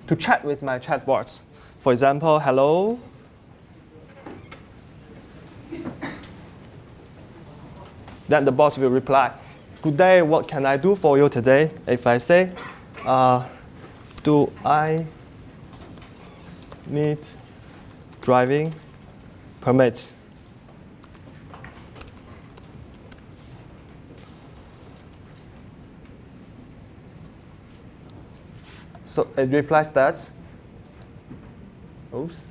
to chat with my chatbots. For example, hello. Then the bots will reply, good day, what can I do for you today? If I say, do I need driving permit? So it replies that, oops,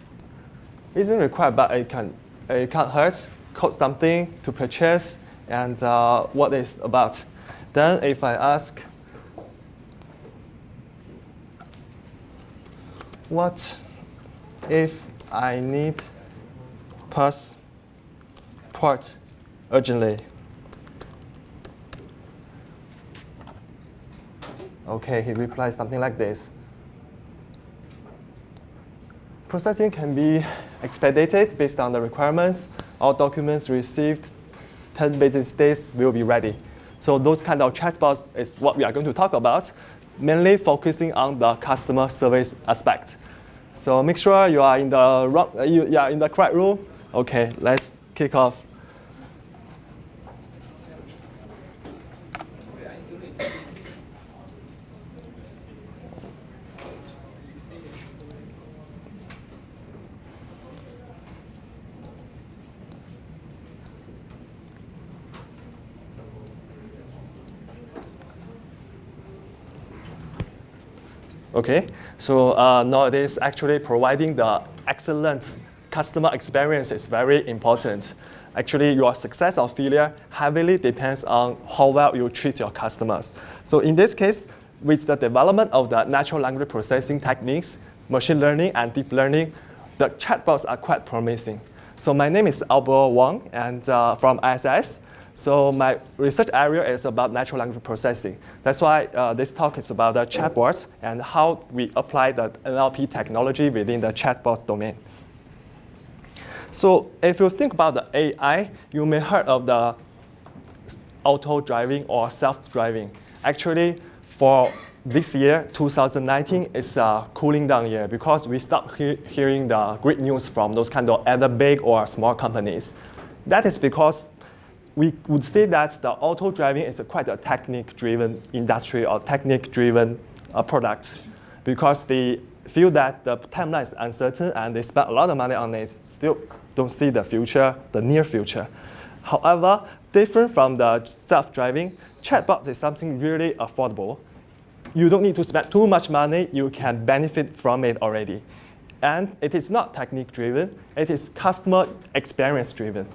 isn't required, but it can't hurt, code something to purchase, and what it's about. Then if I ask, what if I need passport urgently? Okay, he replies something like this. Processing can be expedited based on the requirements. All documents received 10 business days will be ready. So those kind of chatbots is what we are going to talk about, mainly focusing on the customer service aspect. So make sure you are in the correct room. Okay, let's kick off. Okay, so nowadays actually providing the excellent customer experience is very important. Actually, your success or failure heavily depends on how well you treat your customers. So in this case, with the development of the natural language processing techniques, machine learning and deep learning, the chatbots are quite promising. So my name is Aobo Wang, and from ISS. So my research area is about natural language processing. That's why this talk is about the chatbots and how we apply the NLP technology within the chatbots domain. So if you think about the AI, you may heard of the auto-driving or self-driving. Actually, for this year, 2019, is a cooling down year because we stopped hearing the great news from those kind of either big or small companies. That is because we would say that the auto-driving is quite a technique-driven industry or technique-driven product because they feel that the timeline is uncertain and they spend a lot of money on it, still don't see the future, the near future. However, different from the self-driving, chatbots is something really affordable. You don't need to spend too much money, you can benefit from it already. And it is not technique-driven, it is customer experience-driven.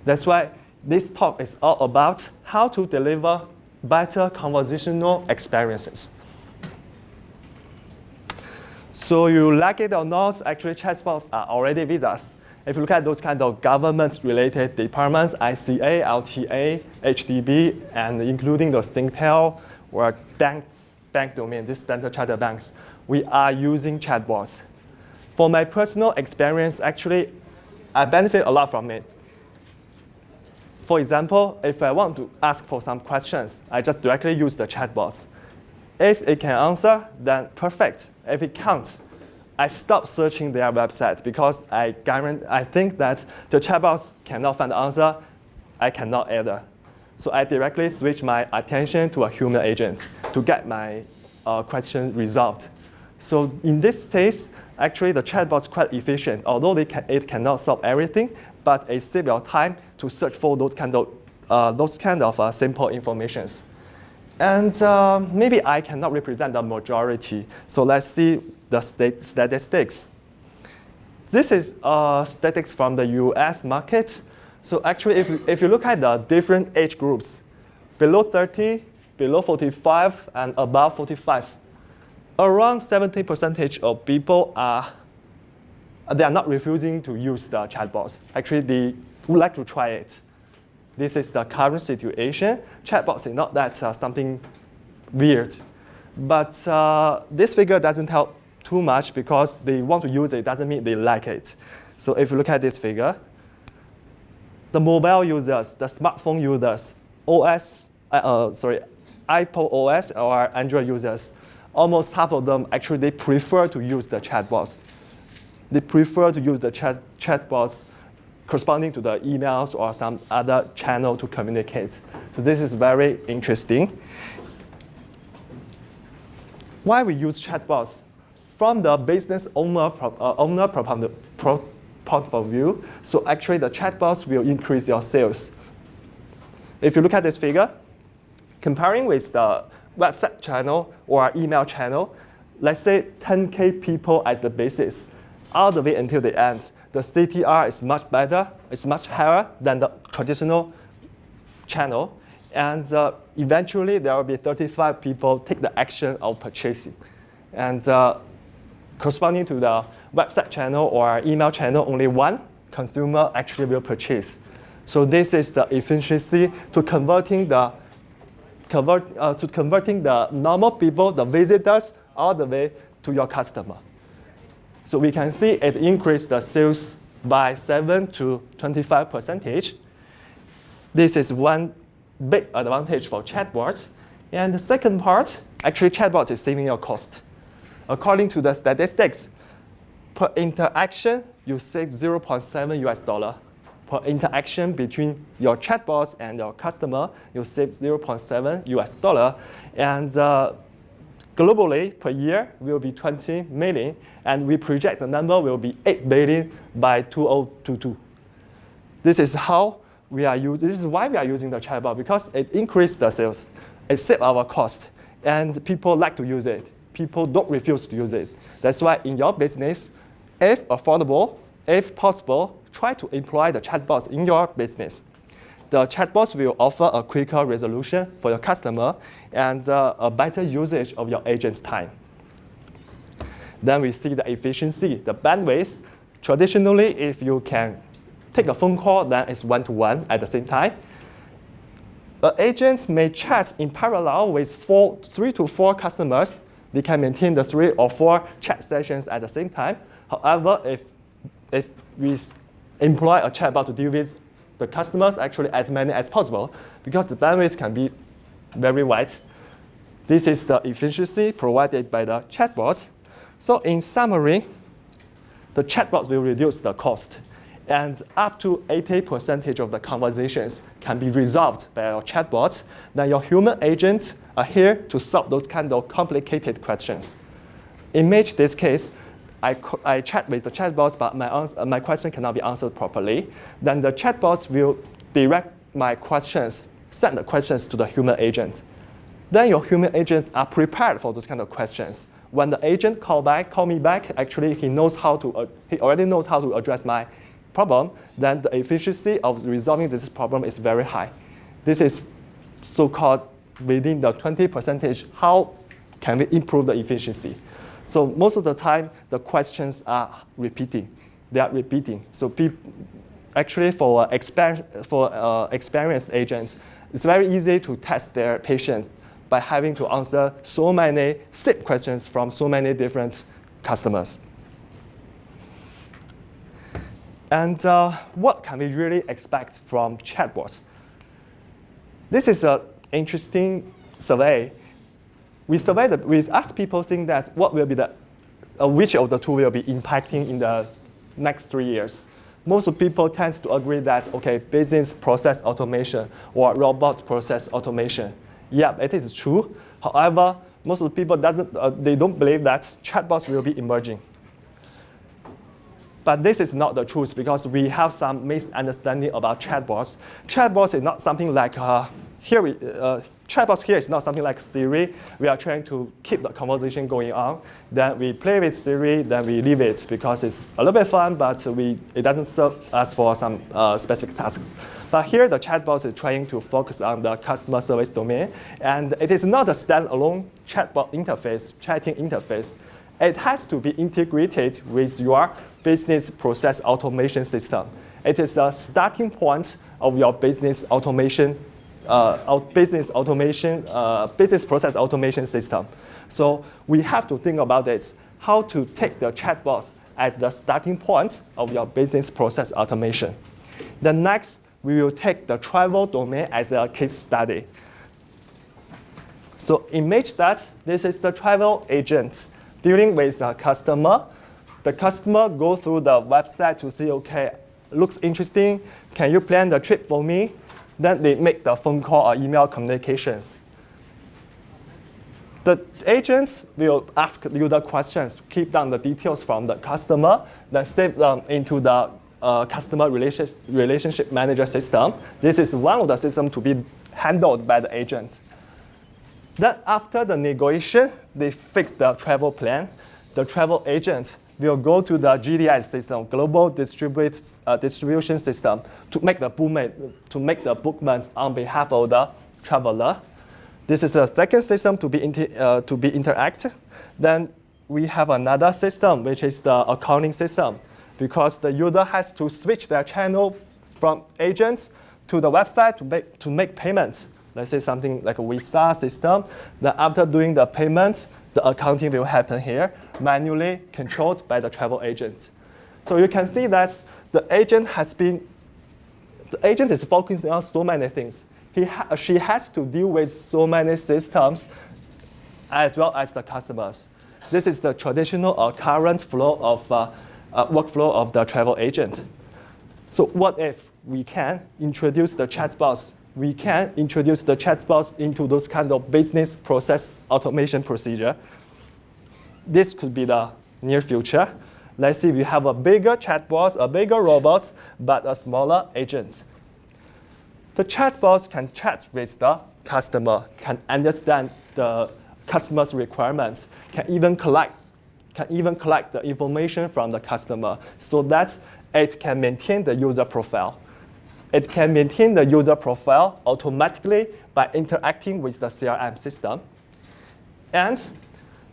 That's why this talk is all about how to deliver better conversational experiences. So you like it or not, actually chatbots are already with us. If you look at those kind of government-related departments, ICA, LTA, HDB, and including the Stingtail or bank domain, these standard chartered banks, we are using chatbots. For my personal experience, actually, I benefit a lot from it. For example, if I want to ask for some questions, I just directly use the chatbots. If it can answer, then perfect. If it can't, I stop searching their website because I think that the chatbots cannot find the answer, I cannot either. So I directly switch my attention to a human agent to get my question resolved. So in this case, actually the chatbot is quite efficient, although it cannot solve everything, but it saves your time to search for those kind of simple informations. And maybe I cannot represent the majority. So let's see the statistics. This is statistics from the US market. So actually, if you look at the different age groups, below 30, below 45, and above 45, around 70% of people they are not refusing to use the chatbots. Actually, they would like to try it. This is the current situation. Chatbots is not that something weird. But this figure doesn't help too much because they want to use it doesn't mean they like it. So if you look at this figure, the mobile users, the smartphone users, Apple OS or Android users, almost half of them actually they prefer to use the chatbots. They prefer to use the chatbots corresponding to the emails or some other channel to communicate. So this is very interesting. Why we use chatbots? From the business owner point of view, so actually the chatbots will increase your sales. If you look at this figure, comparing with the website channel or email channel, let's say 10K people as the basis, all the way until the end, the CTR is much better, it's much higher than the traditional channel. And eventually, there will be 35 people take the action of purchasing. And corresponding to the website channel or email channel, only one consumer actually will purchase. So this is the efficiency to converting the normal people, the visitors, all the way to your customer. So we can see it increased the sales by 7 to 25%. This is one big advantage for chatbots. And the second part, actually chatbots is saving your cost. According to the statistics, per interaction, you save $0.7 per interaction between your chatbots and your customer, you save $0.7. And globally, per year, will be 20 million. And we project the number will be 8 billion by 2022. This is how we are using. This is why we are using the chatbot, because it increases the sales, it saves our cost, and people like to use it. People don't refuse to use it. That's why in your business, if affordable, if possible, try to employ the chatbots in your business. The chatbots will offer a quicker resolution for your customer and a better usage of your agent's time. Then we see the efficiency, the bandwidth. Traditionally, if you can take a phone call, then it's one-to-one at the same time. Agents may chat in parallel with 3 to 4 customers. They can maintain the 3 or 4 chat sessions at the same time. However, if we employ a chatbot to deal with the customers, actually as many as possible, because the bandwidth can be very wide. This is the efficiency provided by the chatbots. So in summary, the chatbots will reduce the cost, and up to 80% of the conversations can be resolved by your chatbot. Then your human agents are here to solve those kind of complicated questions. Imagine this case, I chat with the chatbots, but my question cannot be answered properly. Then the chatbots will direct my questions, send the questions to the human agent. Then your human agents are prepared for those kind of questions. When the agent call me back, actually he already knows how to address my problem. Then the efficiency of resolving this problem is very high. This is so-called within the 20%. How can we improve the efficiency? So most of the time, the questions are repeating. They are repeating. So actually, for experienced agents, it's very easy to test their patience by having to answer so many same questions from so many different customers. And what can we really expect from chatbots? This is an interesting survey. We asked people think that what will be which of the two will be impacting in the next 3 years. Most of people tend to agree that, okay, business process automation or robot process automation. Yeah, it is true. However, most of the people they don't believe that chatbots will be emerging. But this is not the truth, because we have some misunderstanding about chatbots. Chatbots is not something like chatbots here is not something like theory. We are trying to keep the conversation going on. Then we play with theory, then we leave it because it's a little bit fun, but it doesn't serve us for some specific tasks. But here the chatbots is trying to focus on the customer service domain. And it is not a standalone chatbot interface, chatting interface. It has to be integrated with your business process automation system. It is a starting point of your business automation business process automation system. So we have to think about it, how to take the chatbots at the starting point of your business process automation. Then next, we will take the travel domain as a case study. So image that this is the travel agent dealing with the customer. The customer go through the website to see, okay, looks interesting. Can you plan the trip for me? Then they make the phone call or email communications. The agents will ask you the questions, keep down the details from the customer, then save them into the customer relationship manager system. This is one of the systems to be handled by the agents. Then after the negotiation, they fix the travel plan. The travel agent will go to the GDS system, Global Distribution System, to make the bookment on behalf of the traveler. This is the second system to be interactive. Then we have another system, which is the accounting system, because the user has to switch their channel from agents to the website to make payments. Let's say something like a Visa system. Then after doing the payments, the accounting will happen here, manually controlled by the travel agent. So you can see that the agent is focusing on so many things. She has to deal with so many systems as well as the customers. This is the traditional or current flow of workflow of the travel agent. So what if we can introduce the chatbots? We can introduce the chatbots into those kind of business process automation procedure. This could be the near future. Let's see if you have a bigger chatbots, a bigger robots, but a smaller agents. The chatbots can chat with the customer, can understand the customer's requirements, can even collect the information from the customer so that it can maintain the user profile. It can maintain the user profile automatically by interacting with the CRM system. And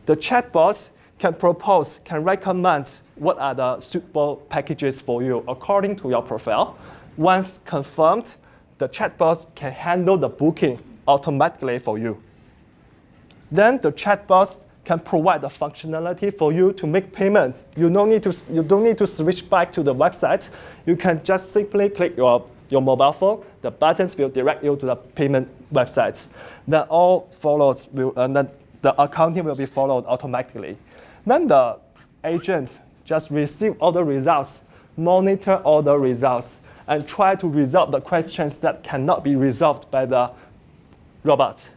the chatbots can recommend what are the suitable packages for you according to your profile. Once confirmed, the chatbots can handle the booking automatically for you. Then the chatbots can provide the functionality for you to make payments. You don't need to switch back to the website. You can just simply click your mobile phone. The buttons will direct you to the payment websites. Then all follows then the accounting will be followed automatically. Then the agents just receive all the results, monitor all the results, and try to resolve the questions that cannot be resolved by the robot.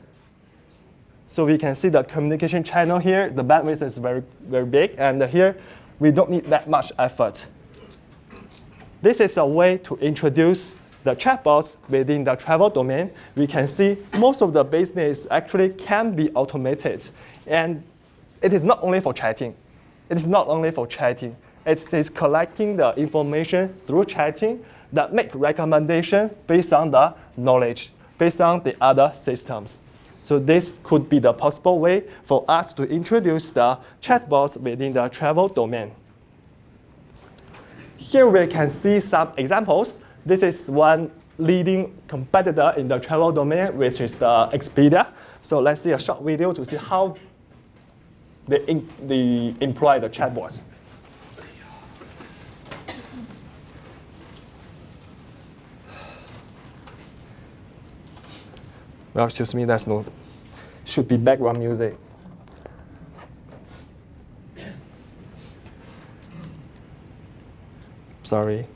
So we can see the communication channel here. The bandwidth is very, very big, and here we don't need that much effort. This is a way to introduce the chatbots within the travel domain. We can see most of the business actually can be automated, and it is not only for chatting. It is not only for chatting. It is collecting the information through chatting that make recommendation based on the knowledge, based on the other systems. So this could be the possible way for us to introduce the chatbots within the travel domain. Here we can see some examples. This is one leading competitor in the travel domain, which is the Expedia. So let's see a short video to see how they employ the chatbots. Well, excuse me, should be background music. Sorry.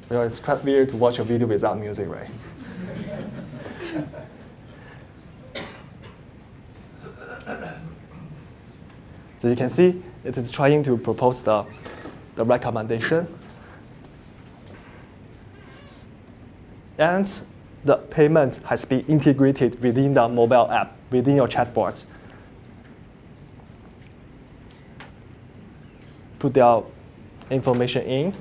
You know, it's quite weird to watch a video without music, right? So you can see it is trying to propose the recommendation. And the payment has been integrated within the mobile app, within your chatbot. Put their information in.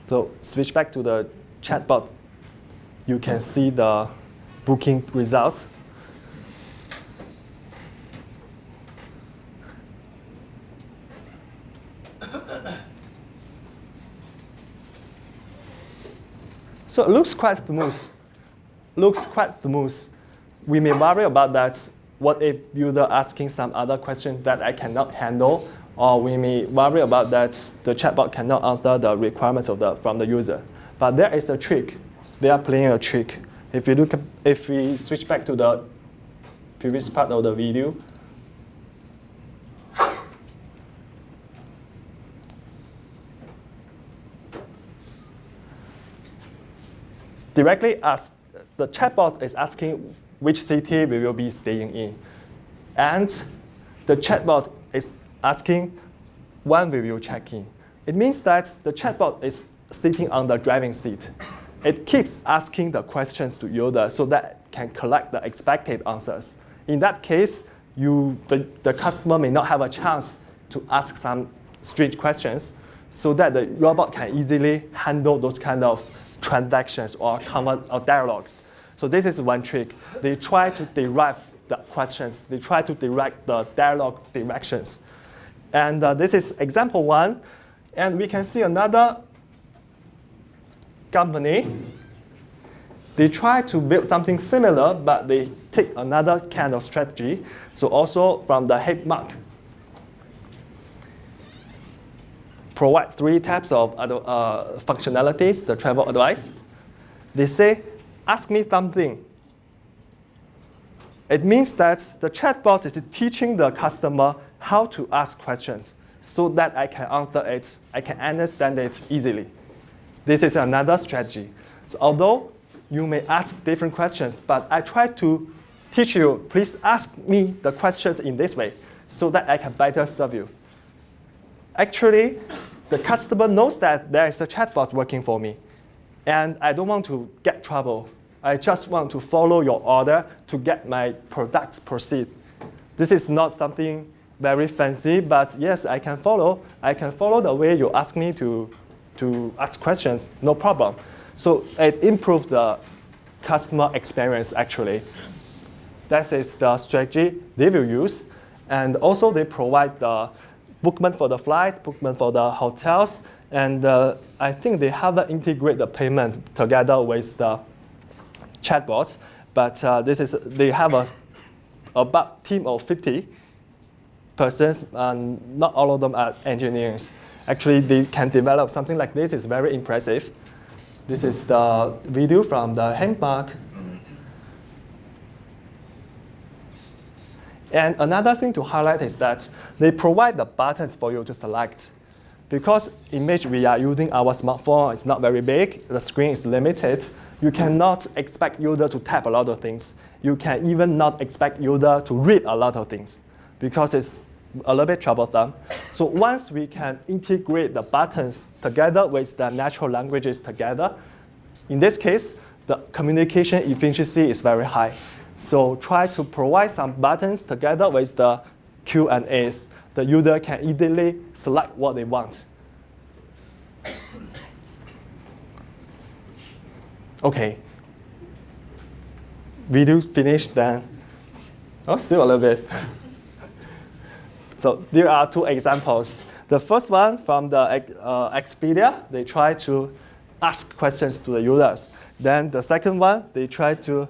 So switch back to the chatbot. You can see the booking results. So it looks quite smooth. We may worry about that. What if user asking some other questions that I cannot handle? Or we may worry about that the chatbot cannot answer the requirements from the user. But there is a trick. They are playing a trick. If we switch back to the previous part of the video, directly ask, the chatbot is asking which city we will be staying in. And the chatbot is asking when we will check in. It means that the chatbot is sitting on the driving seat. It keeps asking the questions to user so that it can collect the expected answers. In that case, the customer may not have a chance to ask some strange questions so that the robot can easily handle those kind of transactions or dialogues. So this is one trick. They try to derive the questions. They try to direct the dialogue directions. And this is example one. And we can see another company. They try to build something similar, but they take another kind of strategy. So also from the hit mark. Provide 3 types of functionalities, the travel advice. They say, ask me something. It means that the chatbot is teaching the customer how to ask questions so that I can answer it, I can understand it easily. This is another strategy. So although you may ask different questions, but I try to teach you, please ask me the questions in this way so that I can better serve you. Actually, the customer knows that there is a chatbot working for me, and I don't want to get trouble. I just want to follow your order to get my products proceed. This is not something very fancy, but yes, I can follow. I can follow the way you ask me to ask questions, no problem. So it improves the customer experience, actually. That is the strategy they will use. And also, they provide the bookment for the flights, bookment for the hotels, and I think they haven't integrated the payment together with the chatbots, but they have about team of 50 persons, and not all of them are engineers. Actually, they can develop something like this. It's very impressive. This is the video from the Handmark. And another thing to highlight is that they provide the buttons for you to select. Because image we are using our smartphone is not very big, the screen is limited, you cannot expect user to tap a lot of things. You can even not expect user to read a lot of things because it's a little bit troublesome. So once we can integrate the buttons together with the natural languages together, in this case, the communication efficiency is very high. So try to provide some buttons together with the Q&As. The user can easily select what they want. OK. Video finished then. Oh, still a little bit. So there are 2 examples. The first one from the Expedia, they try to ask questions to the users. Then the second one, they try to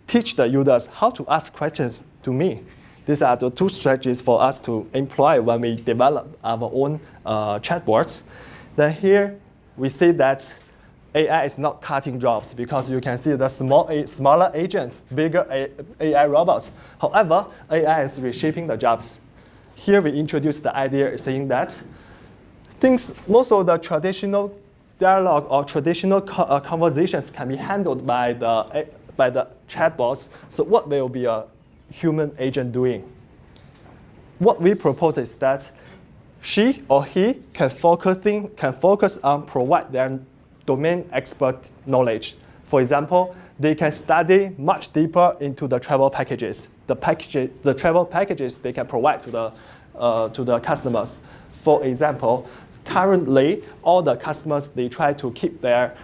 teach the users how to ask questions to me. These are the two strategies for us to employ when we develop our own chatbots. Then here, we see that AI is not cutting jobs because you can see the smaller agents, bigger AI robots. However, AI is reshaping the jobs. Here we introduce the idea saying that most of the traditional dialogue or traditional conversations can be handled by the chatbots. So what will be a human agent doing? What we propose is that she or he can focus on provide their domain expert knowledge. For example, they can study much deeper into the travel packages. The travel packages they can provide to the customers. For example, currently all the customers they try to keep their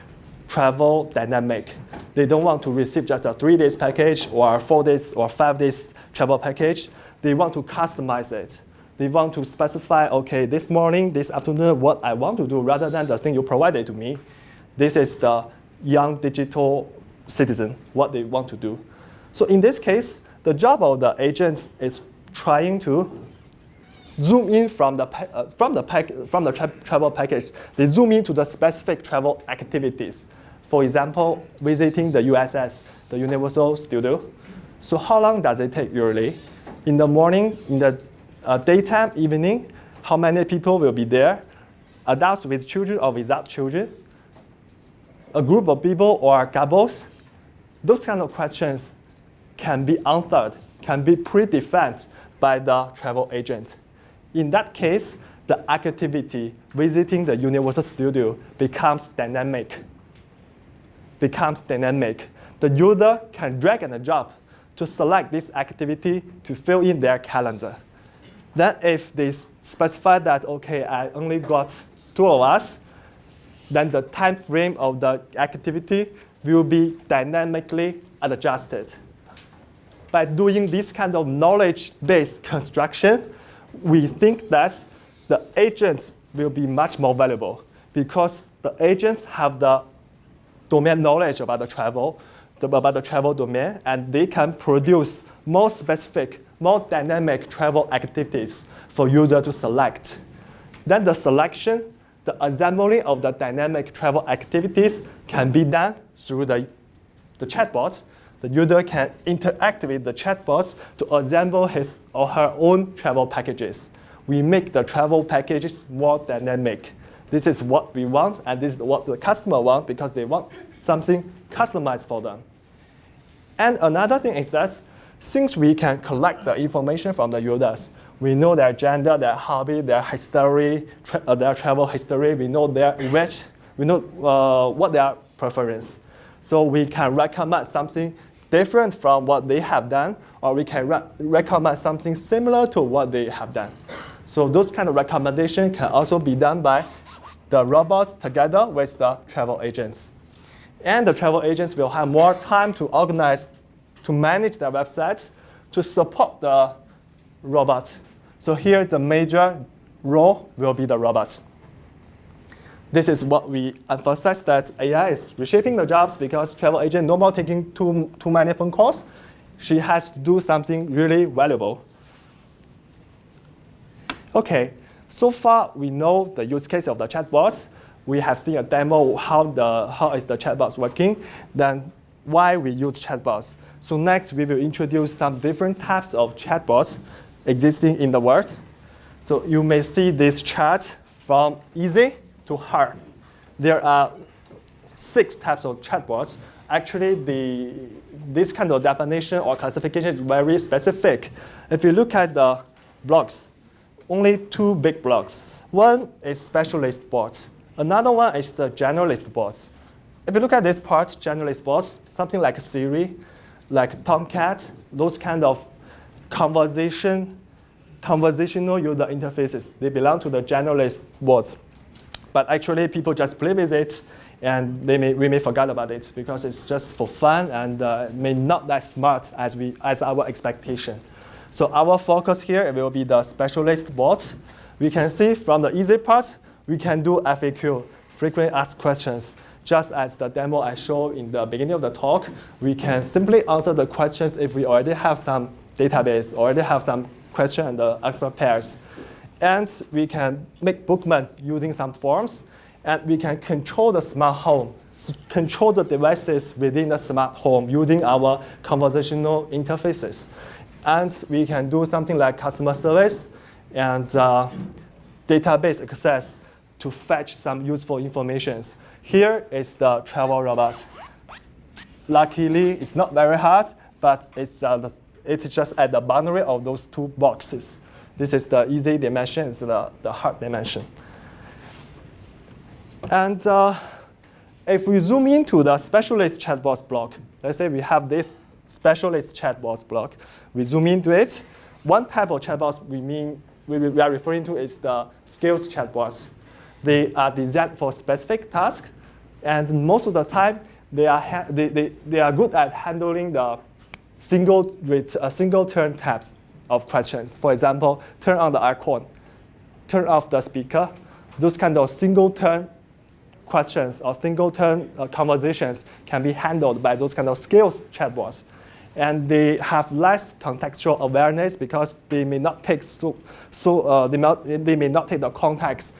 travel dynamic. They don't want to receive just a 3 days package or 4 days or 5 days travel package. They want to customize it. They want to specify, okay, this morning, this afternoon, what I want to do rather than the thing you provided to me. This is the young digital citizen, what they want to do. So in this case, the job of the agents is trying to zoom in from the travel package. They zoom into the specific travel activities. For example, visiting the USS, the Universal Studio. So how long does it take usually? In the morning, in the daytime, evening, how many people will be there? Adults with children or without children? A group of people or couples? Those kind of questions can be answered, can be predefined by the travel agent. In that case, the activity visiting the Universal Studio becomes dynamic. The user can drag and drop to select this activity to fill in their calendar. Then if they specify that, okay, I only got 2 of us, then the time frame of the activity will be dynamically adjusted. By doing this kind of knowledge-based construction, we think that the agents will be much more valuable because the agents have the domain knowledge about the travel domain, and they can produce more specific, more dynamic travel activities for user to select. Then the selection, the assembly of the dynamic travel activities can be done through the chatbot. The user can interact with the chatbots to assemble his or her own travel packages. We make the travel packages more dynamic. This is what we want, and this is what the customer wants because they want something customized for them. And another thing is that since we can collect the information from the users, we know their gender, their hobby, their history, their travel history, we know their image, we know what their preference. So we can recommend something different from what they have done, or we can recommend something similar to what they have done. So those kind of recommendations can also be done by the robots together with the travel agents. And the travel agents will have more time to organize, to manage their websites, to support the robot. So here the major role will be the robot. This is what we emphasize, that AI is reshaping the jobs because travel agent no more taking too many phone calls. She has to do something really valuable. Okay, so far we know the use case of the chatbots. We have seen a demo how is the chatbots working. Then why we use chatbots. So next we will introduce some different types of chatbots existing in the world. So you may see this chart from easy to hard. There are 6 types of chatbots. Actually, this kind of definition or classification is very specific. If you look at the blocks, only 2 big blocks. One is specialist bots. Another one is the generalist bots. If you look at this part, generalist bots, something like Siri, like Tomcat, those kind of conversational user interfaces, they belong to the generalist bots. But actually, people just play with it, and we may forget about it because it's just for fun and may not that smart as our expectation. So our focus here will be the specialist bots. We can see from the easy part, we can do FAQ, frequently asked questions. Just as the demo I showed in the beginning of the talk, we can simply answer the questions if we already have some database, already have some question and answer pairs. And we can make bookmarks using some forms, and we can control the smart home, control the devices within the smart home using our conversational interfaces. And we can do something like customer service and database access to fetch some useful information. Here is the travel robot. Luckily, it's not very hard, but it's just at the boundary of those two boxes. This is the easy dimension, it's the hard dimension. And if we zoom into the specialist chatbots block, let's say we have this specialist chatbots block, we zoom into it. One type of chatbots we are referring to is the skills chatbots. They are designed for specific tasks, and most of the time they are good at handling the single turn types of questions. For example, turn on the icon, turn off the speaker. Those kind of single turn questions or single turn conversations can be handled by those kind of skills chatbots. And they have less contextual awareness because they may not take they may not take the context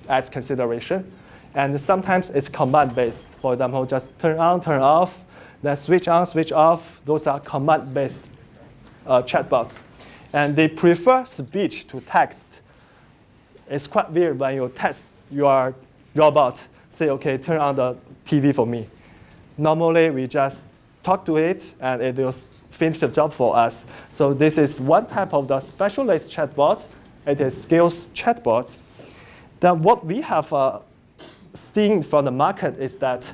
as consideration. And sometimes it's command-based. For example, just turn on, turn off, then switch on, switch off. Those are command-based chatbots. And they prefer speech to text. It's quite weird when you text your robot, say, okay, turn on the TV for me. Normally, we just talk to it, and it will finish the job for us. So this is one type of the specialist chatbots. It is skills chatbots. Then what we have seen from the market is that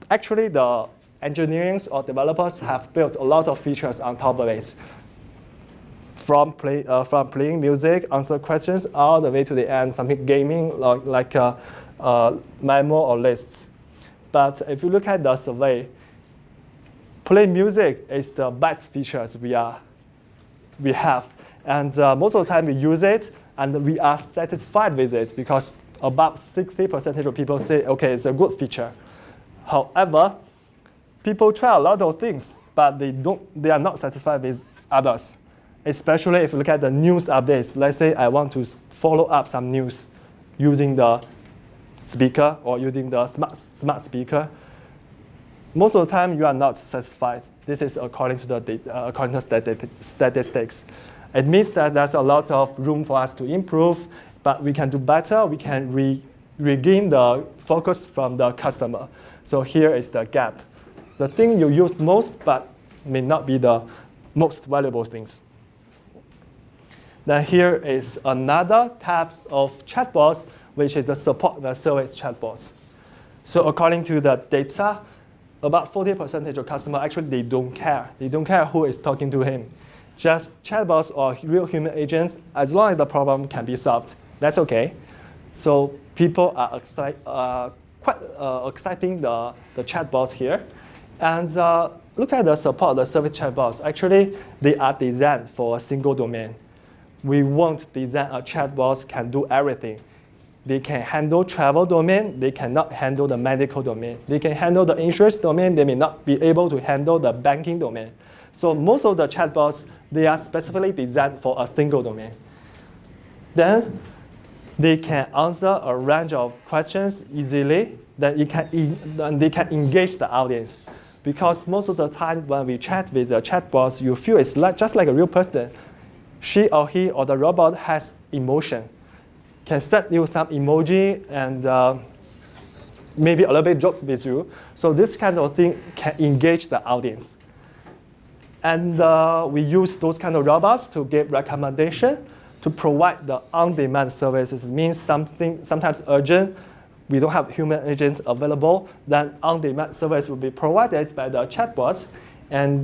actually the engineering or developers have built a lot of features on top of it. From playing music, answer questions, all the way to the end, something gaming like memo or lists. But if you look at the survey, play music is the best features we have. And most of the time we use it, and we are satisfied with it because about 60% of people say, okay, it's a good feature. However, people try a lot of things, but they are not satisfied with others. Especially if you look at the news updates. Let's say I want to follow up some news using the speaker or using the smart speaker. Most of the time, you are not satisfied. This is according to statistics. It means that there's a lot of room for us to improve, but we can do better. We can regain the focus from the customer. So here is the gap. The thing you use most, but may not be the most valuable things. Then here is another type of chatbots, which is the support the service chatbots. So according to the data, about 40% of customers actually they don't care. They don't care who is talking to him. Just chatbots or real human agents, as long as the problem can be solved, that's okay. So people are quite accepting the chatbots here. And look at the support, the service chatbots. Actually, they are designed for a single domain. We won't design a chatbot can do everything. They can handle travel domain. They cannot handle the medical domain. They can handle the insurance domain. They may not be able to handle the banking domain. So most of the chatbots, they are specifically designed for a single domain. Then they can answer a range of questions easily. Then they can engage the audience. Because most of the time when we chat with a chatbot, you feel it's just like a real person. She or he or the robot has emotion, can send you some emoji and maybe a little bit joke with you. So this kind of thing can engage the audience. And we use those kind of robots to give recommendation to provide the on-demand services. It means something sometimes urgent, we don't have human agents available, then on-demand service will be provided by the chatbots. And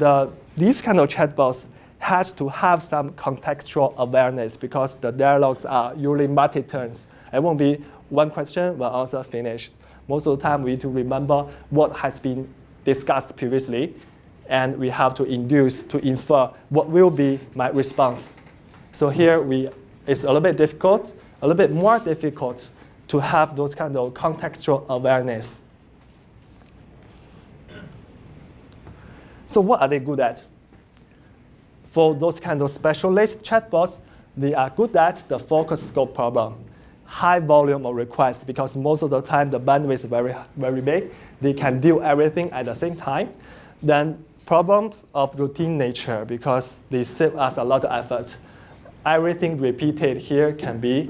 these kind of chatbots has to have some contextual awareness because the dialogues are usually multi-turns. It won't be one question, one answer, finished. Most of the time, we need to remember what has been discussed previously, and we have to induce, to infer what will be my response. So here, it's a little bit difficult, a little bit more difficult to have those kind of contextual awareness. So what are they good at? For those kind of specialist chatbots, they are good at the focus scope problem. High volume of requests, because most of the time the bandwidth is very, very big. They can do everything at the same time. Then problems of routine nature, because they save us a lot of effort. Everything repeated here can be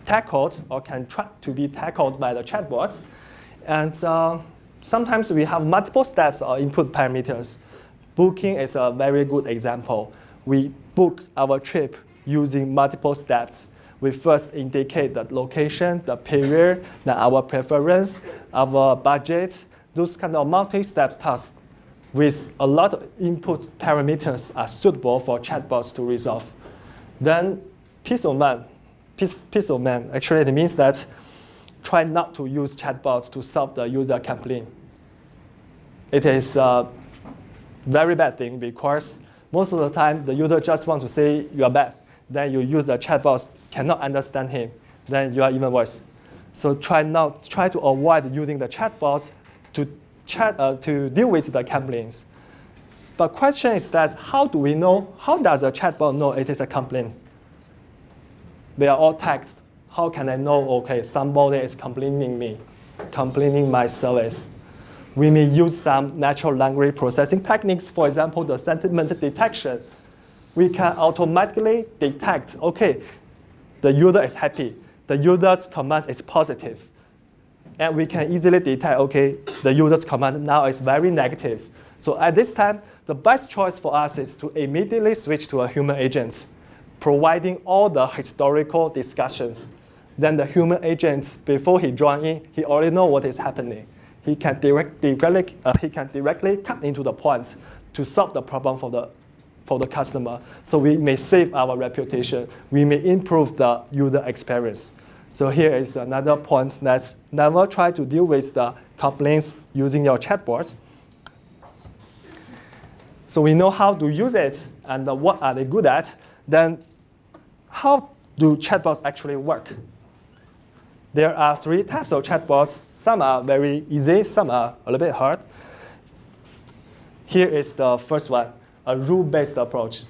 tackled or can try to be tackled by the chatbots. And sometimes we have multiple steps or input parameters. Booking is a very good example. We book our trip using multiple steps. We first indicate the location, the period, then our preference, our budget. Those kind of multi-step tasks with a lot of input parameters are suitable for chatbots to resolve. Then peace of mind. Actually, it means that try not to use chatbots to solve the user complaint. It is a very bad thing because most of the time the user just wants to say you are bad. Then you use the chatbots, cannot understand him. Then you are even worse. So try to avoid using the chatbots to deal with the complaints. But question is that how do we know? How does a chatbot know it is a complaint? They are all text. How can I know? Okay, somebody is complaining my service. We may use some natural language processing techniques. For example, the sentiment detection. We can automatically detect, okay, the user is happy. The user's command is positive. And we can easily detect, okay, the user's command now is very negative. So at this time, the best choice for us is to immediately switch to a human agent, providing all the historical discussions. Then the human agent, before he joins in, he already knows what is happening. He can directly cut into the point to solve the problem for the customer. So we may save our reputation. We may improve the user experience. So here is another point that never try to deal with the complaints using your chatbots. So we know how to use it and what are they good at. Then how do chatbots actually work? There are 3 types of chatbots. Some are very easy, some are a little bit hard. Here is the first one, a rule-based approach.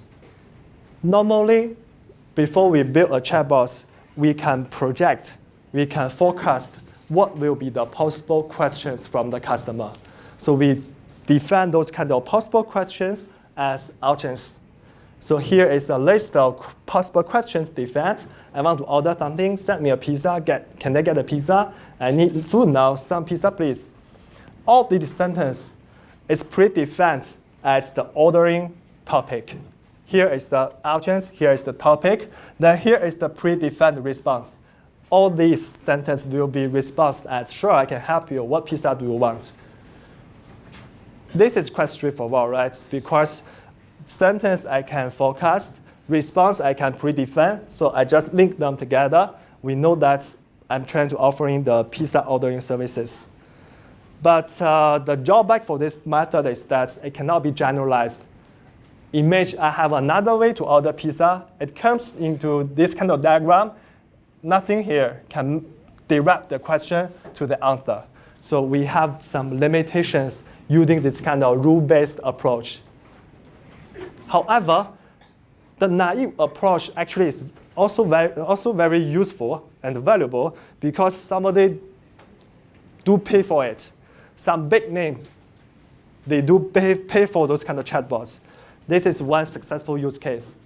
Normally, before we build a chatbot, we can project, we can forecast what will be the possible questions from the customer. So we define those kind of possible questions as options. So here is a list of possible questions defined. I want to order something, send me a pizza, can I get a pizza? I need food now, some pizza please. All these sentences is predefined as the ordering topic. Here is the options, here is the topic, then here is the predefined response. All these sentences will be responded as, sure, I can help you, what pizza do you want? This is quite straightforward, right? Because sentence I can forecast, response I can predefine, so I just link them together. We know that I'm trying to offering the pizza ordering services. But the drawback for this method is that it cannot be generalized. Imagine I have another way to order pizza. It comes into this kind of diagram. Nothing here can direct the question to the answer. So we have some limitations using this kind of rule-based approach. However, the naive approach actually is also very useful and valuable because somebody do pay for it. Some big name, they do pay for those kind of chatbots. This is one successful use case.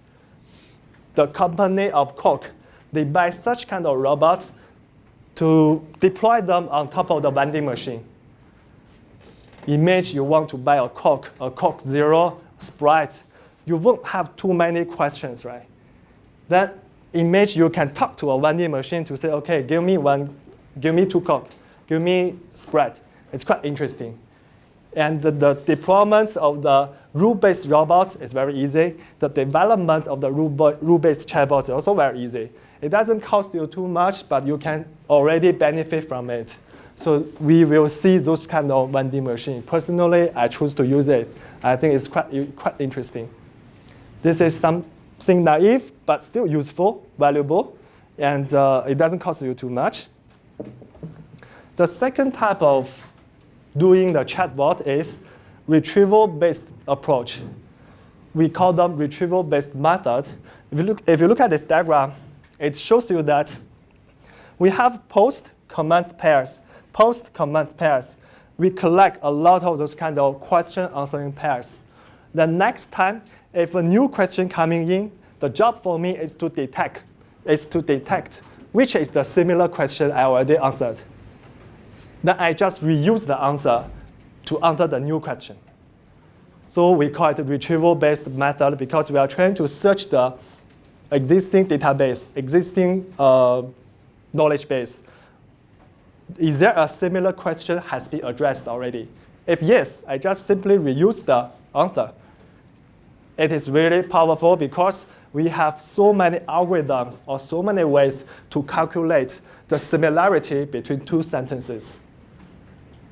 The company of Coke, they buy such kind of robots to deploy them on top of the vending machine. Imagine you want to buy a Coke Zero, Sprite. You won't have too many questions, right? Then imagine you can talk to a vending machine to say, okay, give me 2 Coke, give me Sprite. It's quite interesting. And the deployment of the rule-based robots is very easy. The development of the rule-based chatbots is also very easy. It doesn't cost you too much, but you can already benefit from it. So we will see those kind of vending machine. Personally, I choose to use it. I think it's quite interesting. This is something naive, but still useful, valuable, and it doesn't cost you too much. The second type of doing the chatbot is retrieval-based approach. We call them retrieval-based method. If you look at this diagram, it shows you that we have post-command pairs. Post-command pairs. We collect a lot of those kind of question answering pairs. The next time, if a new question coming in, the job for me is to detect which is the similar question I already answered. Then I just reuse the answer to answer the new question. So we call it a retrieval-based method because we are trying to search the existing database, existing knowledge base. Is there a similar question has been addressed already? If yes, I just simply reuse the answer. It is really powerful because we have so many algorithms or so many ways to calculate the similarity between two sentences.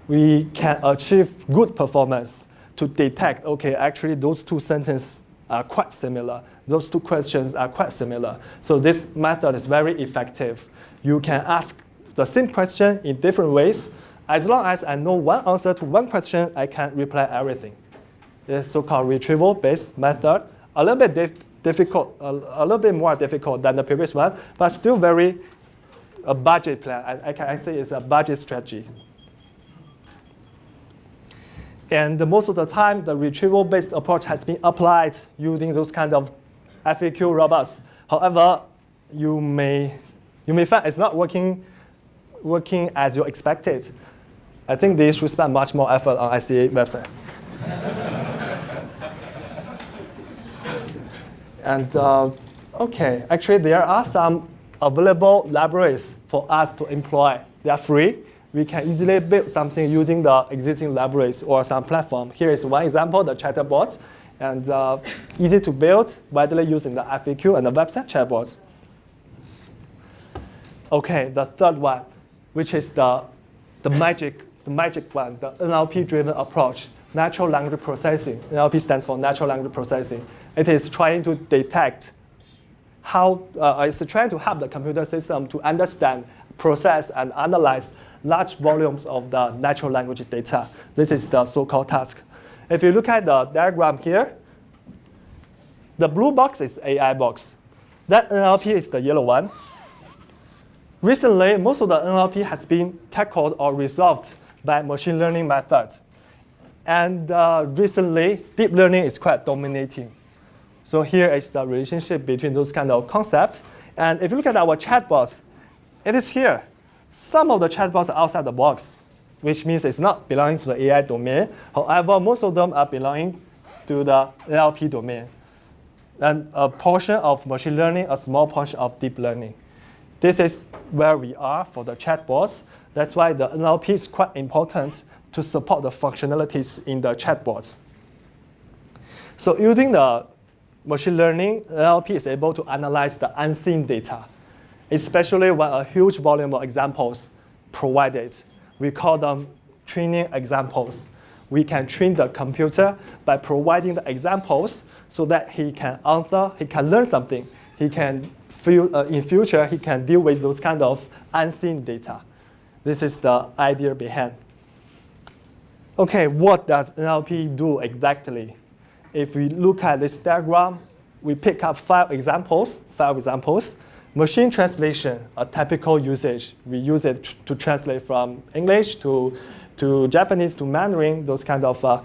We can achieve good performance to detect, okay, actually those two sentences are quite similar. Those two questions are quite similar. So this method is very effective. You can ask the same question in different ways. As long as I know one answer to one question, I can reply everything. This so-called retrieval-based method, a little bit difficult, a little bit more difficult than the previous one, but still very a budget plan. I can say it's a budget strategy. And most of the time, the retrieval-based approach has been applied using those kind of FAQ robots. However, you may find it's not working as you expected. I think they should spend much more effort on ICA website. And okay, actually there are some available libraries for us to employ. They are free. We can easily build something using the existing libraries or some platform. Here is one example, the ChatBot, and easy to build, widely used in the FAQ and the website chatbots. Okay, the third one, which is the magic one, the NLP-driven approach, natural language processing. NLP stands for natural language processing. It is trying to detect it's trying to help the computer system to understand, process, and analyze large volumes of the natural language data. This is the so-called task. If you look at the diagram here, the blue box is AI box. That NLP is the yellow one. Recently, most of the NLP has been tackled or resolved by machine learning methods. And recently, deep learning is quite dominating. So here is the relationship between those kind of concepts. And if you look at our chatbots, it is here. Some of the chatbots are outside the box, which means it's not belonging to the AI domain. However, most of them are belonging to the NLP domain. And a portion of machine learning, a small portion of deep learning. This is where we are for the chatbots. That's why the NLP is quite important to support the functionalities in the chatbots. So using the machine learning, NLP is able to analyze the unseen data, especially when a huge volume of examples provided. We call them training examples. We can train the computer by providing the examples so that he can answer, he can learn something. He can in future, he can deal with those kind of unseen data. This is the idea behind. Okay, what does NLP do exactly? If we look at this diagram, we pick up five examples. Machine translation, a typical usage. We use it to translate from English to Japanese to Mandarin, those kind of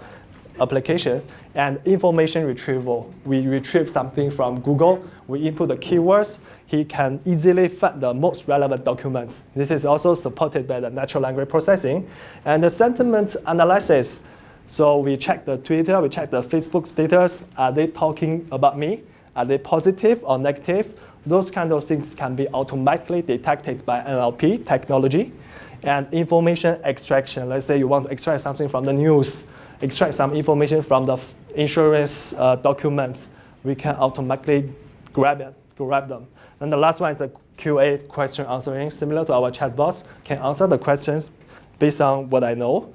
application. And information retrieval. We retrieve something from Google. We input the keywords. He can easily find the most relevant documents. This is also supported by the natural language processing. And the sentiment analysis. So we check the Twitter, we check the Facebook status. Are they talking about me? Are they positive or negative? Those kind of things can be automatically detected by NLP technology. And information extraction. Let's say you want to extract something from the news, extract some information from the insurance documents. We can automatically grab them. And the last one is the QA, question answering, similar to our chatbots, can answer the questions based on what I know.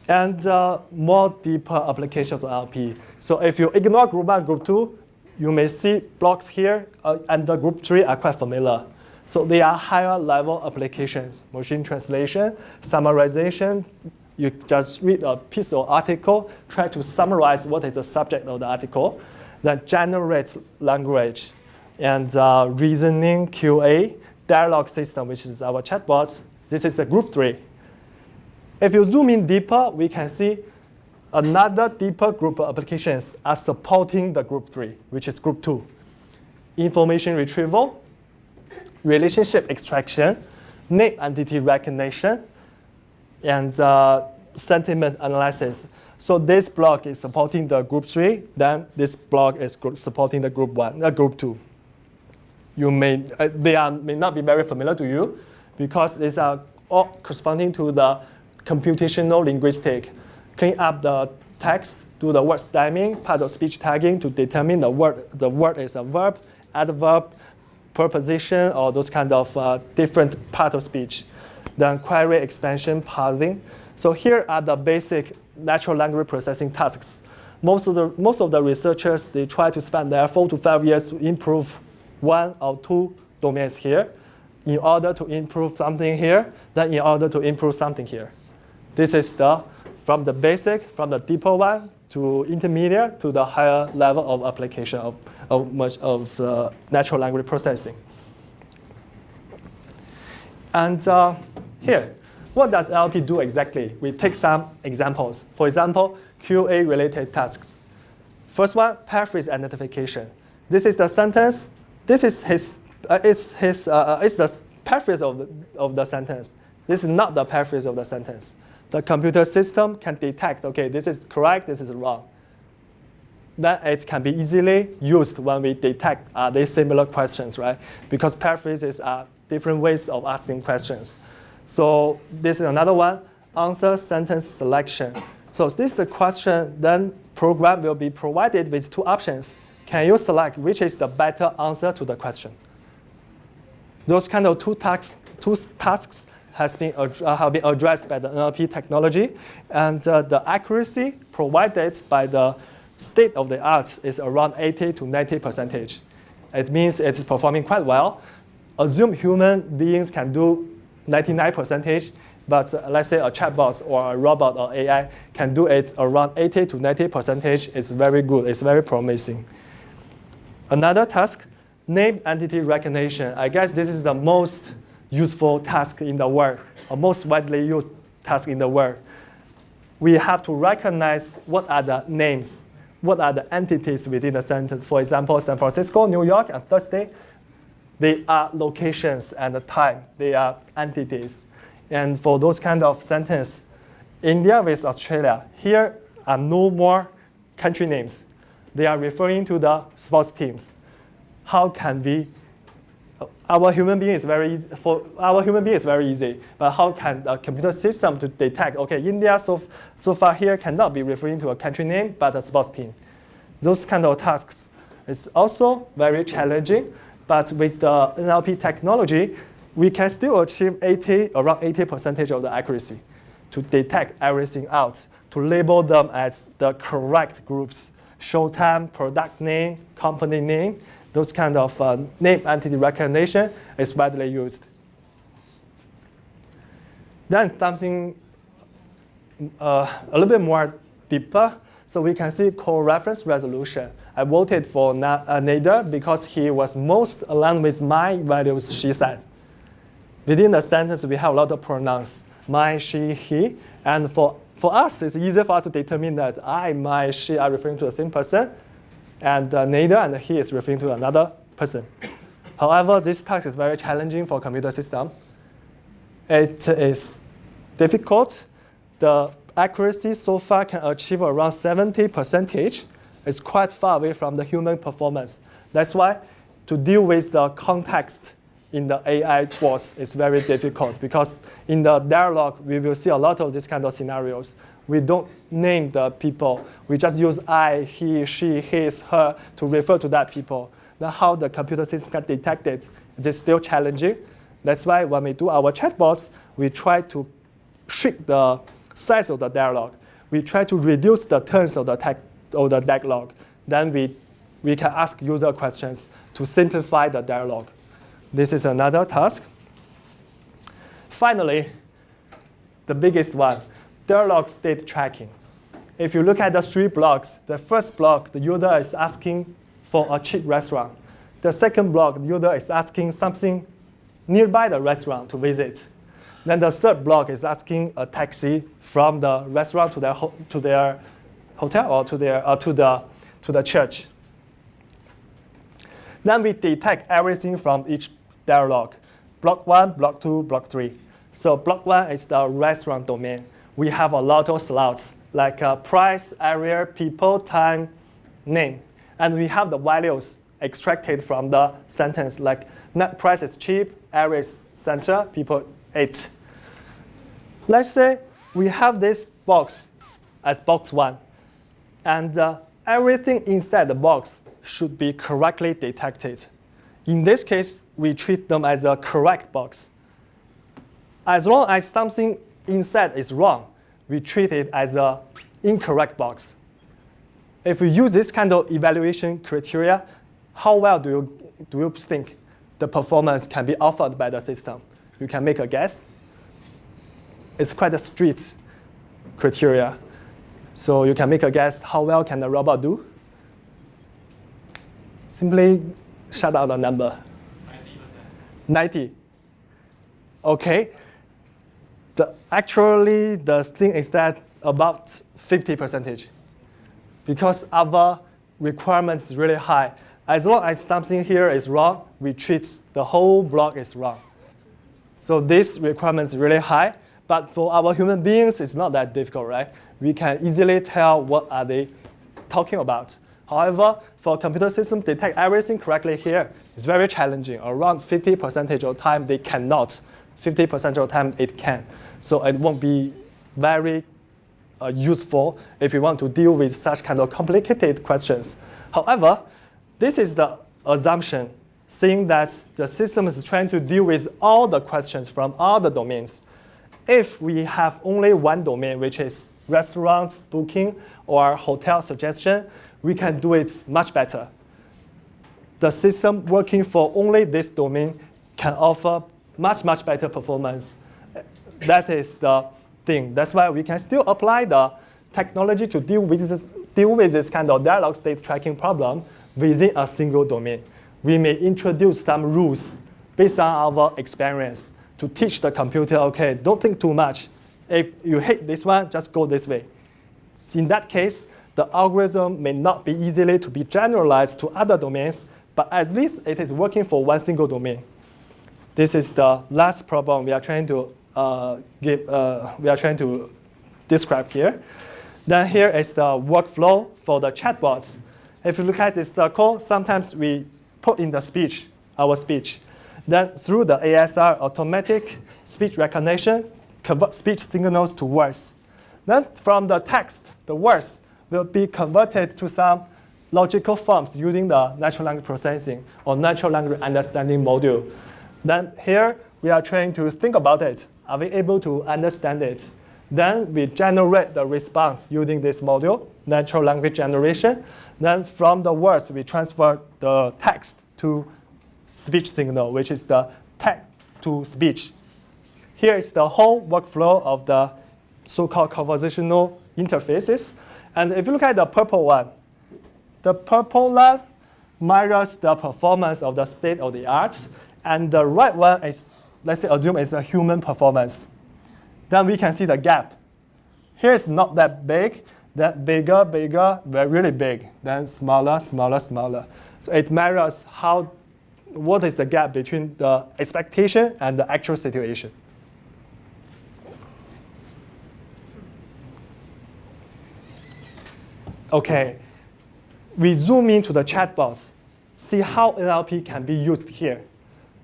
And more deeper applications of NLP. So if you ignore group 1, group 2, you may see blocks here, and the group 3 are quite familiar. So they are higher level applications, machine translation, summarization, You just read a piece of article, try to summarize what is the subject of the article, then generate language, and reasoning, QA, dialogue system, which is our chatbots. This is the group 3. If you zoom in deeper, we can see another deeper group of applications are supporting the group 3, which is group 2. Information retrieval, relationship extraction, name entity recognition, and sentiment analysis. So this block is supporting the group 3, then this block is supporting the group 2. They may not be very familiar to you because these are all corresponding to the computational linguistic. Clean up the text, do the word stemming, part of speech tagging to determine the word is a verb, adverb, preposition, or those kind of different part of speech. Then query expansion, parsing. So here are the basic natural language processing tasks. Most of the researchers, they try to spend their 4 to 5 years to improve 1 or 2 domains here in order to improve something here, then in order to improve something here. This is from the basic, from the deeper one to intermediate to the higher level of application of natural language processing. And here, what does NLP do exactly? We take some examples. For example, QA-related tasks. First one, paraphrase identification. This is the sentence. This is it's the paraphrase of the sentence. This is not the paraphrase of the sentence. The computer system can detect, okay, this is correct, this is wrong. Then it can be easily used when we detect these similar questions, right? Because paraphrases are different ways of asking questions. So this is another one, answer sentence selection. So this is the question, then program will be provided with 2 options. Can you select which is the better answer to the question? Those kind of two tasks have been addressed by the NLP technology, and the accuracy provided by the state of the art is around 80 to 90%. It means it's performing quite well. Assume human beings can do 99%, but let's say a chatbot or a robot or AI can do it around 80 to 90%. It's very good. It's very promising. Another task, name entity recognition. I guess this is the most useful task in the world, or most widely used task in the world. We have to recognize what are the names, what are the entities within the sentence. For example, San Francisco, New York, and Thursday, they are locations and the time. They are entities. And for those kind of sentence, India with Australia, here are no more country names. They are referring to the sports teams. How can we? Our human being is very easy. But how can the computer system to detect? Okay, India so far here cannot be referring to a country name, but a sports team. Those kind of tasks is also very challenging. But with the NLP technology, we can still achieve around 80% of the accuracy to detect everything out, to label them as the correct groups. Show time, product name, company name, those kind of name entity recognition is widely used. Then something a little bit more deeper. So we can see co-reference resolution. I voted for Nader because he was most aligned with my values, she said. Within the sentence, we have a lot of pronouns, my, she, he. And for us, it's easier for us to determine that I, my, she are referring to the same person, and Nader and he is referring to another person. However, this task is very challenging for computer system. It is difficult. The accuracy so far can achieve around 70%. It's quite far away from the human performance. That's why to deal with the context in the AI bots is very difficult, because in the dialogue, we will see a lot of these kind of scenarios. We don't name the people. We just use I, he, she, his, her to refer to that people. Now how the computer system can detect it is still challenging. That's why when we do our chatbots, we try to shrink the size of the dialogue. We try to reduce the turns of the dialogue. Then we can ask user questions to simplify the dialogue. This is another task. Finally, the biggest one, dialog state tracking. If you look at the 3 blocks, the first block, the user is asking for a cheap restaurant. The second block, the user is asking something nearby the restaurant to visit. Then the third block is asking a taxi from the restaurant to their hotel or to the church. Then we detect everything from each dialog. Block 1, block 2, block 3. So block 1 is the restaurant domain. We have a lot of slots like price, area, people, time, name. And we have the values extracted from the sentence like net price is cheap, area is center, people 8. Let's say we have this box as box 1. And everything inside the box should be correctly detected. In this case, we treat them as a correct box. As long as something inside is wrong, we treat it as an incorrect box. If we use this kind of evaluation criteria, how well do you think the performance can be offered by the system? You can make a guess. It's quite a strict criteria. So you can make a guess how well can the robot do. Simply shout out a number. 90%. 90. OK. Actually, the thing is that about 50%. Because our requirements is really high. As long as something here is wrong, we treat the whole block is wrong. So this requirement is really high. But for our human beings, it's not that difficult, right? We can easily tell what are they talking about. However, for a computer system to detect everything correctly here, it's very challenging. Around 50% of the time, they cannot. 50% of the time, it can. So it won't be very useful if you want to deal with such kind of complicated questions. However, this is the assumption, saying that the system is trying to deal with all the questions from all the domains. If we have only one domain, which is restaurants booking or hotel suggestion, we can do it much better. The system working for only this domain can offer much, much better performance. That is the thing. That's why we can still apply the technology to deal with this kind of dialog state tracking problem within a single domain. We may introduce some rules based on our experience to teach the computer, OK, don't think too much. If you hate this one, just go this way. In that case, the algorithm may not be easily to be generalized to other domains, but at least it is working for one single domain. This is the last problem we are trying to describe here. Then here is the workflow for the chatbots. If you look at this code, sometimes we put in the speech, our speech. Then through the ASR, automatic speech recognition, convert speech signals to words. Then from the text, the words will be converted to some logical forms using the natural language processing or natural language understanding module. Then here, we are trying to think about it. Are we able to understand it? Then we generate the response using this module, natural language generation. Then from the words, we transfer the text to speech signal, which is the text to speech. Here is the whole workflow of the so-called conversational interfaces. And if you look at the purple one, the purple line mirrors the performance of the state of the art. And the right one is, let's say, assume it's a human performance. Then we can see the gap. Here it's not that big, then bigger, bigger, really big, then smaller, smaller, smaller. So it mirrors what is the gap between the expectation and the actual situation. OK, we zoom into the chatbots, see how NLP can be used here.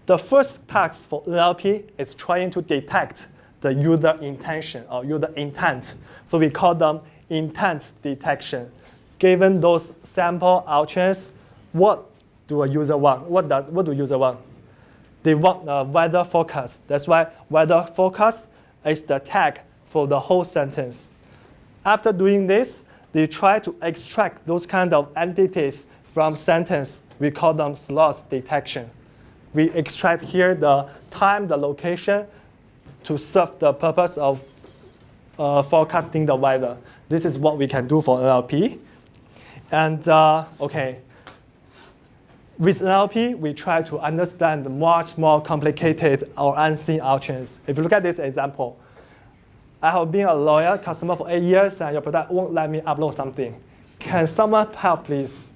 The first task for NLP is trying to detect the user intention or user intent. So we call them intent detection. Given those sample options, what do a user want? What do user want? They want a weather forecast. That's why weather forecast is the tag for the whole sentence. After doing this, they try to extract those kind of entities from sentence. We call them slots detection. We extract here the time, the location to serve the purpose of forecasting the weather. This is what we can do for NLP. And OK, with NLP, we try to understand much more complicated or unseen actions. If you look at this example, I have been a loyal customer for 8 years, and your product won't let me upload something. Can someone help, please?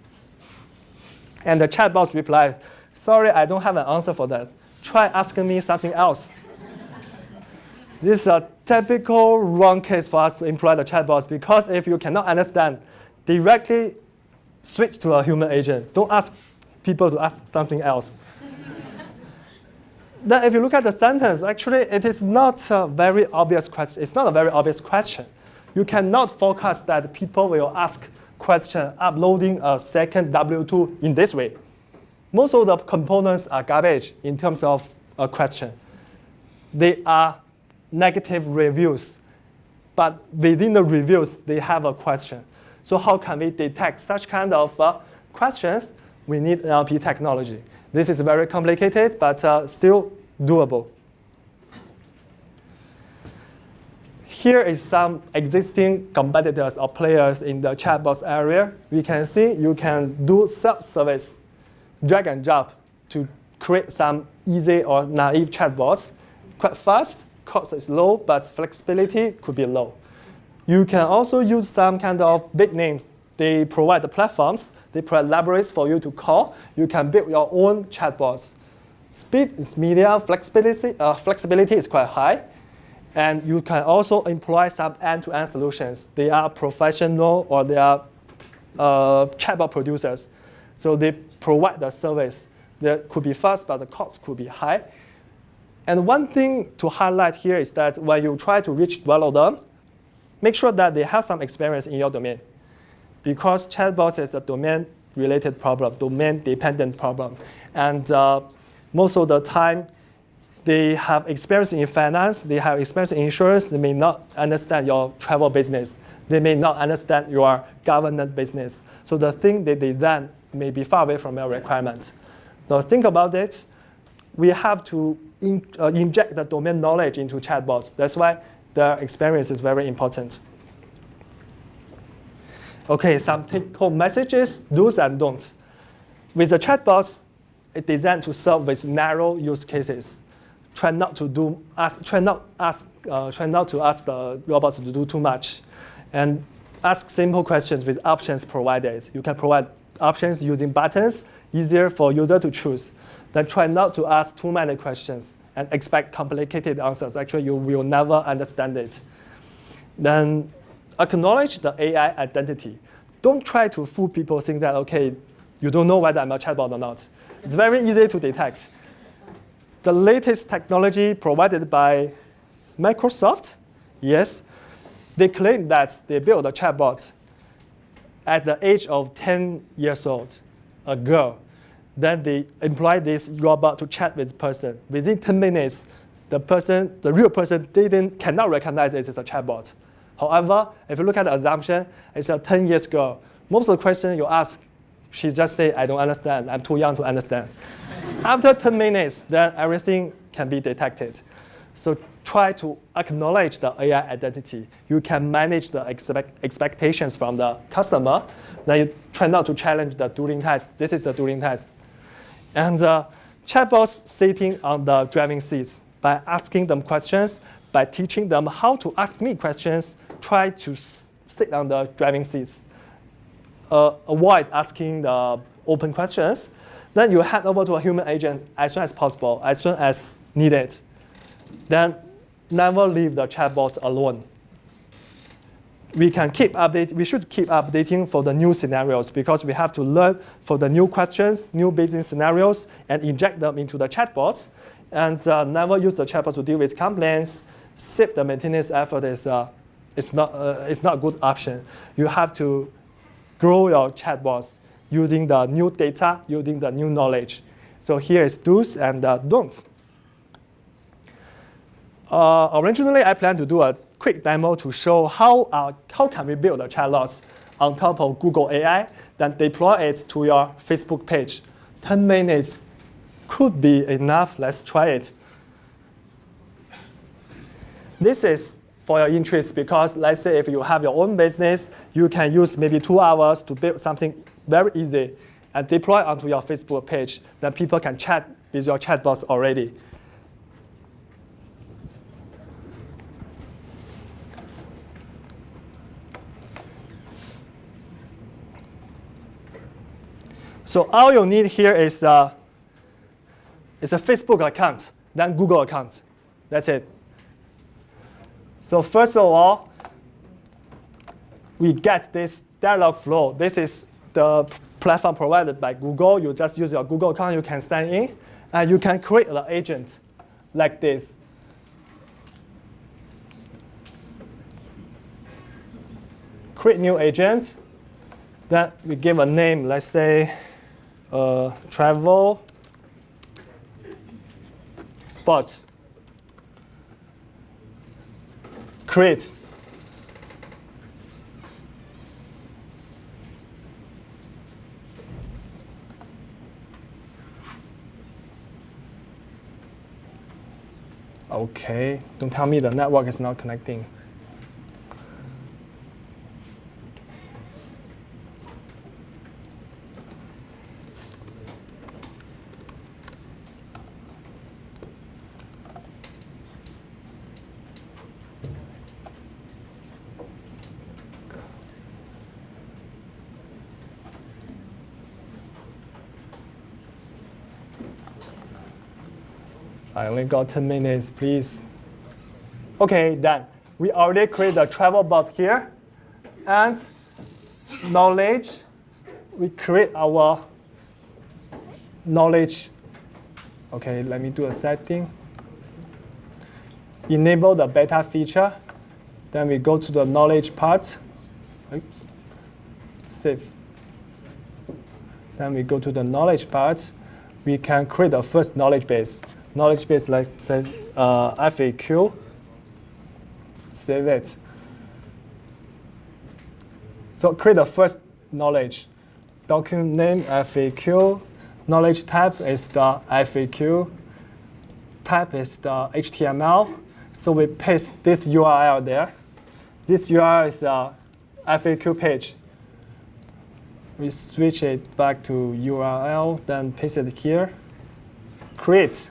And the chatbot replied, sorry, I don't have an answer for that. Try asking me something else. This is a typical wrong case for us to employ the chatbots, because if you cannot understand, directly switch to a human agent. Don't ask people to ask something else. Then if you look at the sentence, actually it is not a very obvious question. It's not a very obvious question. You cannot forecast that people will ask question uploading a second W2 in this way. Most of the components are garbage in terms of a question. They are negative reviews, but within the reviews, they have a question. So how can we detect such kind of questions? We need NLP technology. This is very complicated, but still doable. Here is some existing competitors or players in the chatbots area. We can see you can do self-service, drag and drop to create some easy or naive chatbots. Quite fast, cost is low, but flexibility could be low. You can also use some kind of big names. They provide the platforms. They provide libraries for you to call. You can build your own chatbots. Speed is medium. Flexibility is quite high. And you can also employ some end-to-end solutions. They are professional or they are chatbot producers. So they provide the service. They could be fast, but the cost could be high. And one thing to highlight here is that when you try to reach one of them, make sure that they have some experience in your domain. Because chatbots is a domain-related problem, domain-dependent problem. And most of the time, they have experience in finance, they have experience in insurance, they may not understand your travel business. They may not understand your government business. So the thing they design may be far away from your requirements. Now think about it. We have to inject the domain knowledge into chatbots. That's why their experience is very important. OK, some take-home messages, do's and don'ts. With the chatbots, it's designed to serve with narrow use cases. Try not to ask the robots to do too much, and ask simple questions with options provided. You can provide options using buttons, easier for user to choose. Then try not to ask too many questions and expect complicated answers. Actually, you will never understand it. Then acknowledge the AI identity. Don't try to fool people thinking that, OK, you don't know whether I'm a chatbot or not. It's very easy to detect. The latest technology provided by Microsoft, yes, they claim that they built a chatbot at the age of 10 years old, a girl. Then they employed this robot to chat with person. Within 10 minutes, the real person cannot recognize it as a chatbot. However, if you look at the assumption, it's a 10 years girl. Most of the questions you ask, she just say, I don't understand. I'm too young to understand. After 10 minutes, then everything can be detected. So try to acknowledge the AI identity. You can manage the expectations from the customer. Then you try not to challenge the Turing test. This is the Turing test. And chatbots sitting on the driving seats. By asking them questions, by teaching them how to ask me questions, try to sit on the driving seats. Avoid asking the open questions. Then you head over to a human agent as soon as possible, as soon as needed. Then never leave the chatbots alone. We should keep updating for the new scenarios, because we have to learn for the new questions, new business scenarios, and inject them into the chatbots. And never use the chatbots to deal with complaints. Save the maintenance effort is not a good option. You have to grow your chatbots using the new data, using the new knowledge. So here is do's and don'ts. Originally, I planned to do a quick demo to show how can we build the chatbots on top of Google AI, then deploy it to your Facebook page. 10 minutes could be enough. Let's try it. This is for your interest, because let's say if you have your own business, you can use maybe 2 hours to build something very easy and deploy onto your Facebook page. Then people can chat with your chatbots already. So all you need here is a Facebook account, then Google account. That's it. So first of all, we get this dialog flow. This is the platform provided by Google. You just use your Google account. You can sign in, and you can create an agent like this. Create new agent. Then we give a name. Let's say travel bot. Create. Okay, don't tell me the network is not connecting. I only got 10 minutes, please. Okay, then we already created a travel bot here. And knowledge, we create our knowledge. Okay, let me do a setting. Enable the beta feature. Then we go to the knowledge part. Oops. Save. Then we go to the knowledge part. We can create the first knowledge base. Knowledge base, like say FAQ. Save it. So create the first knowledge. Document name FAQ. Knowledge type is the FAQ. Type is the HTML. So we paste this URL there. This URL is the FAQ page. We switch it back to URL, then paste it here. Create.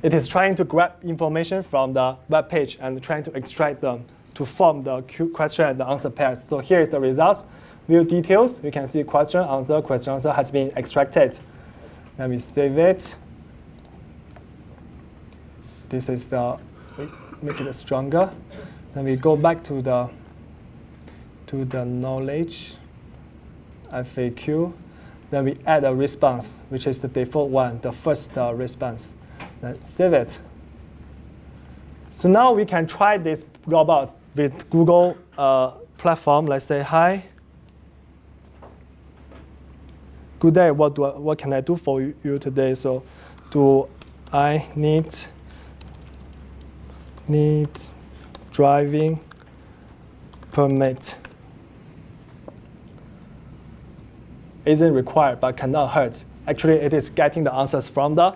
It is trying to grab information from the web page and trying to extract them to form the question and the answer pairs. So here is the results. View details. We can see question, answer has been extracted. Let me save it. This is the, make it stronger. Then we go back to the knowledge FAQ. Then we add a response, which is the default one, the first response. Then save it. So now we can try this robot with Google platform. Let's say, hi. Good day, what can I do for you today? So do I need driving permit? Isn't required, but cannot hurt. Actually, it is getting the answers from the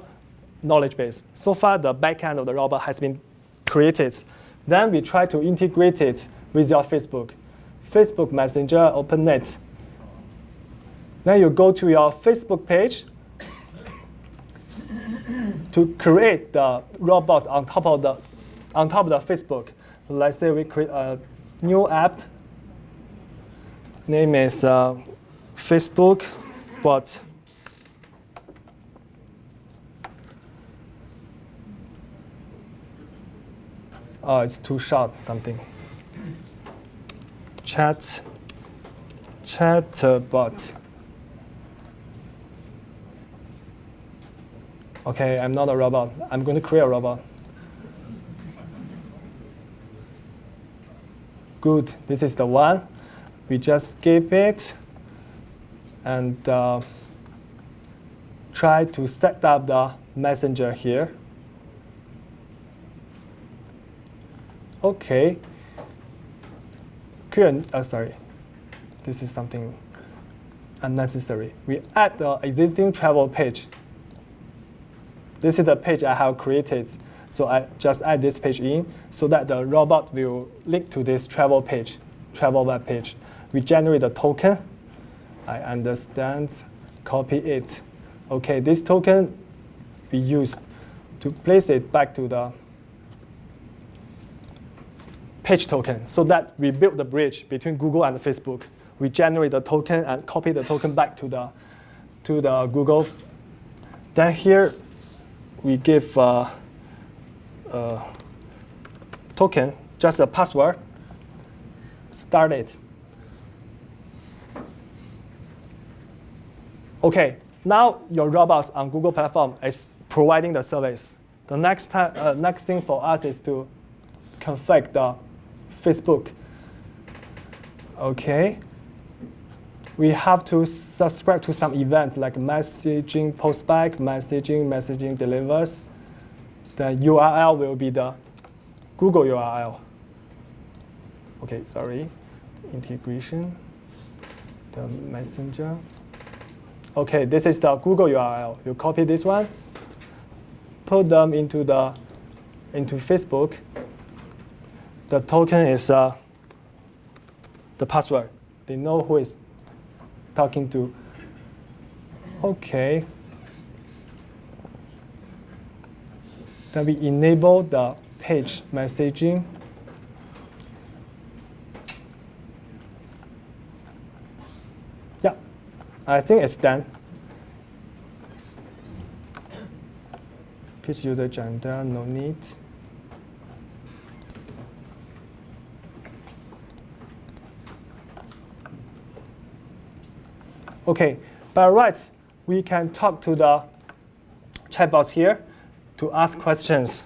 knowledge base. So far, the backend of the robot has been created. Then we try to integrate it with your Facebook. Facebook Messenger, open it. Then you go to your Facebook page to create the robot on top of the Facebook. So let's say we create a new app. Name is Facebook bot. Oh, it's too short, something. ChatBot. Okay, I'm not a robot. I'm going to create a robot. Good, this is the one. We just skip it and try to set up the messenger here. Okay. sorry, this is something unnecessary. We add the existing travel page. This is the page I have created. So I just add this page in so that the robot will link to this travel page, travel web page. We generate a token. I understand, copy it. Okay, this token we use to place it back to the page token so that we build the bridge between Google and Facebook. We generate the token and copy the token back to the Google. Then here we give token, just a password, start it. Okay, now your robots on Google platform is providing the service. The next thing for us is to configure the Facebook. Okay, we have to subscribe to some events like messaging postback, messaging delivers. The URL will be the Google URL. Okay, sorry, integration, the messenger. Okay, this is the Google URL. You copy this one, put them into Facebook. The token is the password. They know who is talking to. Okay. Then we enable the page messaging. Yeah, I think it's done. Page user agenda, no need. Okay, by rights, we can talk to the chatbots here to ask questions.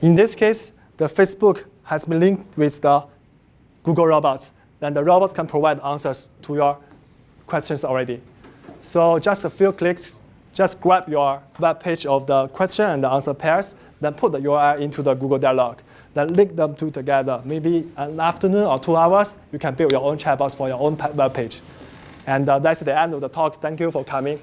In this case, the Facebook has been linked with the Google robots. Then the robot can provide answers to your questions already. So just a few clicks, just grab your web page of the question and the answer pairs, then put the URL into the Google dialog, then link them two together. Maybe an afternoon or 2 hours, you can build your own chatbots for your own web page. And that's the end of the talk. Thank you for coming.